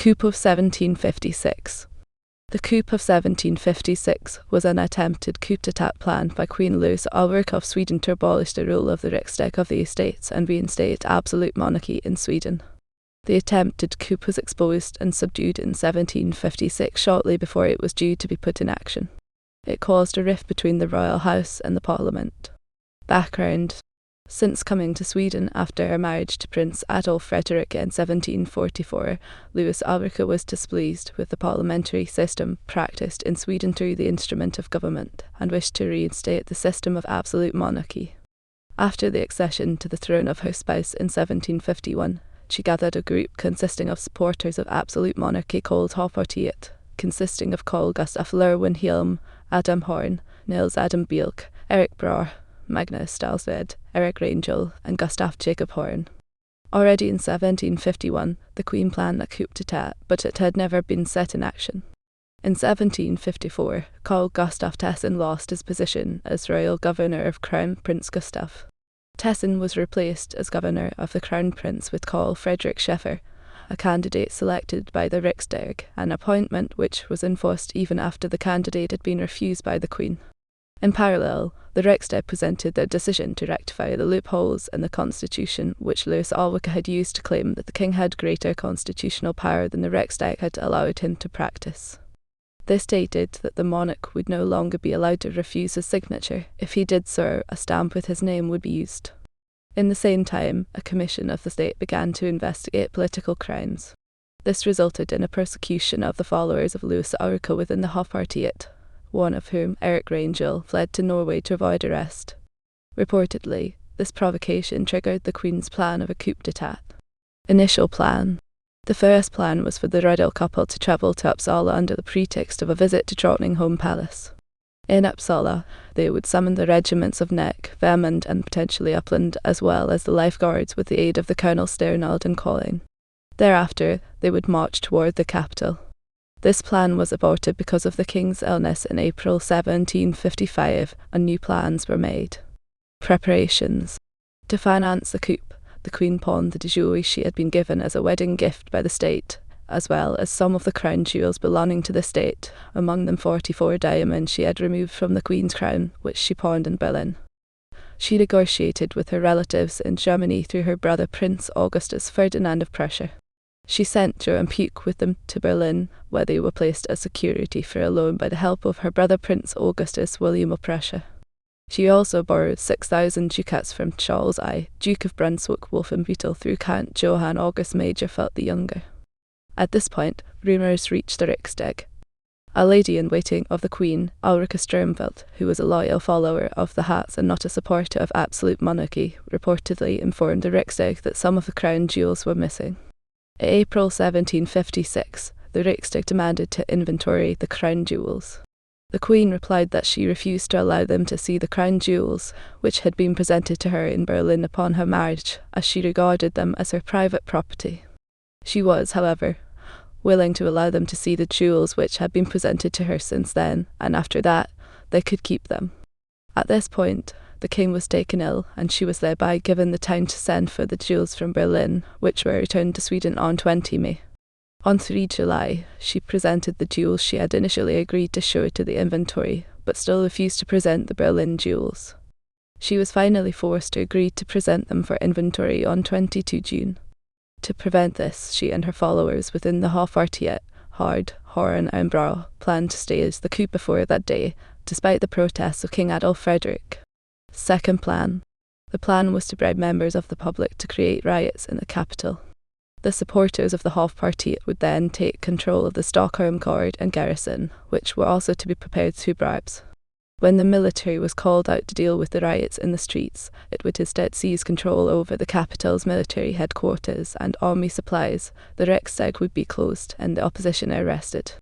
Coup of 1756. The coup of 1756 was an attempted coup d'etat planned by Queen Louisa Ulrika of Sweden to abolish the rule of the Riksdag of the Estates and reinstate absolute monarchy in Sweden. The attempted coup was exposed and subdued in 1756 shortly before it was due to be put in action. It caused a rift between the royal house and the parliament. Background: since coming to Sweden after her marriage to Prince Adolf Frederick in 1744, Louisa Ulrika was displeased with the parliamentary system practiced in Sweden through the instrument of government and wished to reinstate the system of absolute monarchy. After the accession to the throne of her spouse in 1751, she gathered a group consisting of supporters of absolute monarchy called Hofpartiet, consisting of Carl Gustaf Lurwenhjelm, Adam Horn, Nils Adam Bielk, Erik Brahe, Magnus Dalsved, Erik Rangel, and Gustav Jacob Horn. Already in 1751, the Queen planned a coup d'etat, but it had never been set in action. In 1754, Carl Gustaf Tessin lost his position as royal governor of Crown Prince Gustav. Tessin was replaced as governor of the Crown Prince with Carl Frederick Schäfer, a candidate selected by the Riksdag, an appointment which was enforced even after the candidate had been refused by the Queen. In parallel, the Riksdag presented their decision to rectify the loopholes in the constitution which Louisa Ulrika had used to claim that the king had greater constitutional power than the Riksdag had allowed him to practice. They stated that the monarch would no longer be allowed to refuse his signature. If he did so, a stamp with his name would be used. In the same time, a commission of the state began to investigate political crimes. This resulted in a persecution of the followers of Louisa Ulrika within the Hofpartiet, one of whom, Erik Rangel, fled to Norway to avoid arrest. Reportedly, this provocation triggered the Queen's plan of a coup d'etat. Initial plan. The first plan was for the royal couple to travel to Uppsala under the pretext of a visit to Drottningholm Palace. In Uppsala, they would summon the regiments of Näck, Värmland and potentially Uppland, as well as the Life Guards with the aid of the Colonel Sternald and Collin. Thereafter, they would march toward the capital. This plan was aborted because of the king's illness in April 1755, and new plans were made. Preparations. To finance the coup, the Queen pawned the jewellery she had been given as a wedding gift by the state, as well as some of the crown jewels belonging to the state, among them 44 diamonds she had removed from the Queen's crown, which she pawned in Berlin. She negotiated with her relatives in Germany through her brother Prince Augustus Ferdinand of Prussia. She sent Joe and Puke with them to Berlin, where they were placed as security for a loan by the help of her brother Prince Augustus William of Prussia. She also borrowed 6,000 ducats from Charles I, Duke of Brunswick-Wolfenbüttel, through Count Johann August Magerfeldt the Younger. At this point, rumours reached the Riksdag. A lady-in-waiting of the Queen, Ulrika Strömfeld, who was a loyal follower of the Hats and not a supporter of absolute monarchy, reportedly informed the Riksdag that some of the crown jewels were missing. In April 1756, the Riksdag demanded to inventory the crown jewels. The Queen replied that she refused to allow them to see the crown jewels, which had been presented to her in Berlin upon her marriage, as she regarded them as her private property. She was, however, willing to allow them to see the jewels which had been presented to her since then, and after that, they could keep them. At this point, the king was taken ill, and she was thereby given the time to send for the jewels from Berlin, which were returned to Sweden on 20 May. On 3 July, she presented the jewels she had initially agreed to show to the inventory, but still refused to present the Berlin jewels. She was finally forced to agree to present them for inventory on 22 June. To prevent this, she and her followers within the Hofpartiet, Hard, Horn and Brahe, planned to stage the coup before that day, despite the protests of King Adolf Frederick. Second plan. The plan was to bribe members of the public to create riots in the capital. The supporters of the Hofpartiet would then take control of the Stockholm Guard and garrison, which were also to be prepared through bribes. When the military was called out to deal with the riots in the streets, it would instead seize control over the capital's military headquarters and army supplies. The Riksdag would be closed and the opposition arrested.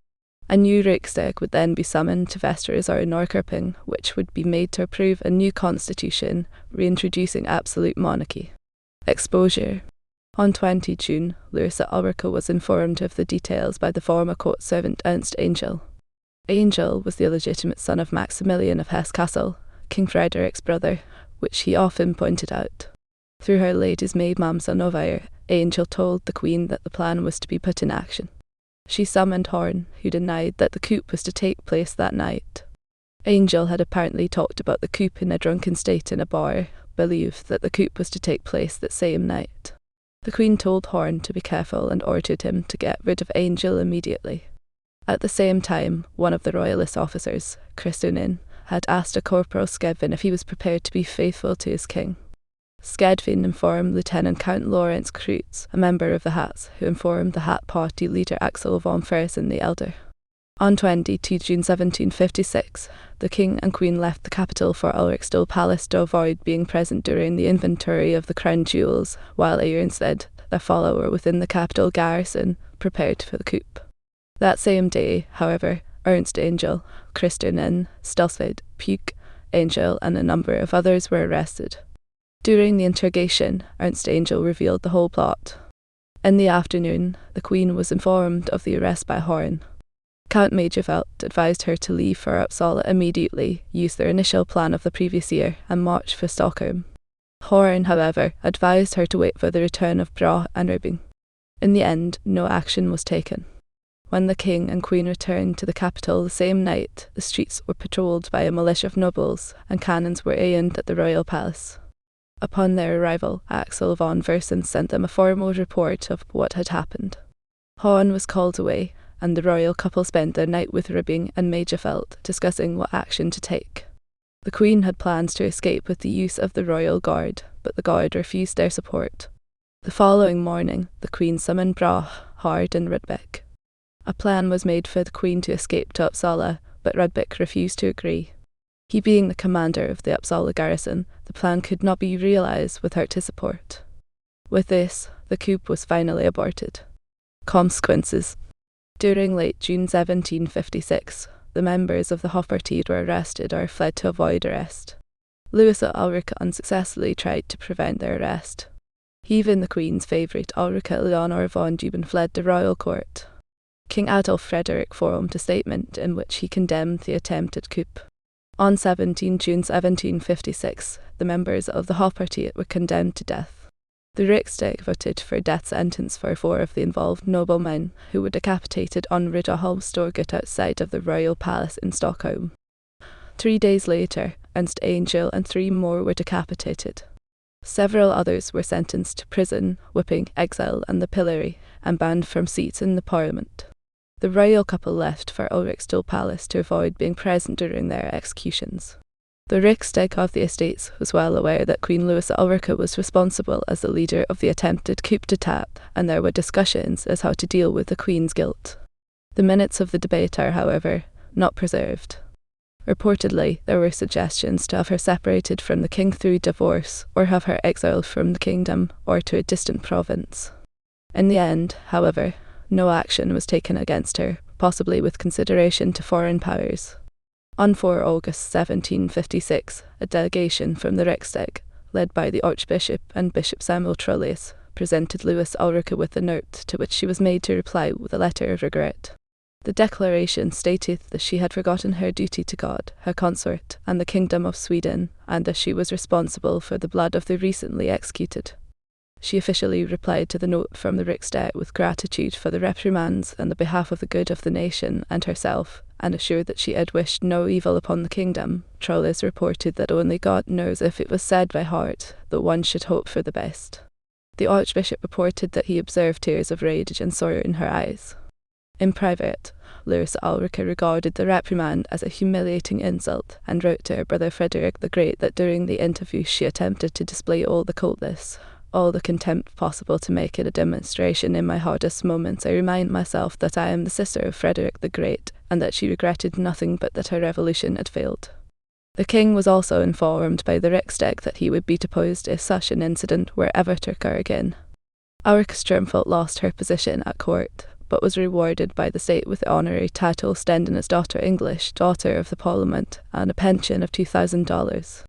A new Riksdag would then be summoned to Västerås or Norrköping, which would be made to approve a new constitution, reintroducing absolute monarchy. Exposure. On 20 June, Louisa Ulrika was informed of the details by the former court servant Ernst Angel. Angel was the illegitimate son of Maximilian of Hesse-Kassel, King Frederick's brother, which he often pointed out. Through her lady's maid Mamsa Novire, Angel told the Queen that the plan was to be put in action. She summoned Horn, who denied that the coup was to take place that night. Angel had apparently talked about the coup in a drunken state in a bar, believed that the coup was to take place that same night. The Queen told Horn to be careful and ordered him to get rid of Angel immediately. At the same time, one of the royalist officers, Christunin, had asked a Corporal Skevin if he was prepared to be faithful to his king. Skevin informed Lieutenant Count Lawrence Kreutz, a member of the Hats, who informed the Hat Party leader Axel von Fersen the Elder. On 22 June 1756, the King and Queen left the capital for Ulriksdal Palace to avoid being present during the inventory of the crown jewels, while Reinstate, their follower within the capital garrison, prepared for the coup. That same day, however, Ernst Angel, Christunin, Stelsved, Puke, Angel, and a number of others were arrested. During the interrogation, Ernst Angel revealed the whole plot. In the afternoon, the Queen was informed of the arrest by Horn. Count Majorvelt advised her to leave for Uppsala immediately, use their initial plan of the previous year, and march for Stockholm. Horn, however, advised her to wait for the return of Bra and Rubing. In the end, no action was taken. When the King and Queen returned to the capital the same night, the streets were patrolled by a militia of nobles, and cannons were aimed at the royal palace. Upon their arrival, Axel von Fersen sent them a formal report of what had happened. Horn was called away, and the royal couple spent their night with Rubing and Majorvelt discussing what action to take. The Queen had plans to escape with the use of the royal guard, but the guard refused their support. The following morning, the Queen summoned Bra, Hard, and Rudbeck. A plan was made for the Queen to escape to Uppsala, but Rudbeck refused to agree. He being the commander of the Uppsala garrison, the plan could not be realised without his support. With this, the coup was finally aborted. Consequences. During late June 1756, the members of the Hofpartiet were arrested or fled to avoid arrest. Louisa Ulrika unsuccessfully tried to prevent their arrest. Even the Queen's favourite Ulrika Leonor von Deuben fled the royal court. King Adolf Frederick formed a statement in which he condemned the attempted coup. On 17 June 1756, the members of the Hofpartiet were condemned to death. The Riksdag voted for a death sentence for 4 of the involved noblemen, who were decapitated on Riddarholmstorget outside of the royal palace in Stockholm. 3 days later, Ernst Angel and 3 more were decapitated. Several others were sentenced to prison, whipping, exile, and the pillory, and banned from seats in the parliament. The royal couple left for Ulriksdal Palace to avoid being present during their executions. The Riksdag of the estates was well aware that Queen Louisa Ulrika was responsible as the leader of the attempted coup d'etat, and there were discussions as how to deal with the Queen's guilt. The minutes of the debate are, however, not preserved. Reportedly, there were suggestions to have her separated from the king through divorce, or have her exiled from the kingdom, or to a distant province. In the end, however, no action was taken against her, possibly with consideration to foreign powers. On 4 August 1756, a delegation from the Riksdag, led by the Archbishop and Bishop Samuel Trullius, presented Louisa Ulrika with a note to which she was made to reply with a letter of regret. The declaration stated that she had forgotten her duty to God, her consort, and the Kingdom of Sweden, and that she was responsible for the blood of the recently executed. She officially replied to the note from the Riksdag with gratitude for the reprimands and the behalf of the good of the nation and herself, and assured that she had wished no evil upon the kingdom. Trollis reported that only God knows if it was said by heart, that one should hope for the best. The Archbishop reported that he observed tears of rage and sorrow in her eyes. In private, Louisa Ulrika regarded the reprimand as a humiliating insult, and wrote to her brother Frederick the Great that during the interview she attempted to display all the coldness, all the contempt possible to make it a demonstration. In my hardest moments I remind myself that I am the sister of Frederick the Great, and that she regretted nothing but that her revolution had failed. The king was also informed by the Riksdag that he would be deposed if such an incident were ever to occur again. Ulrika Strömfeld lost her position at court, but was rewarded by the state with the honorary title Stendenes daughter English, daughter of the Parliament, and a pension of $2,000.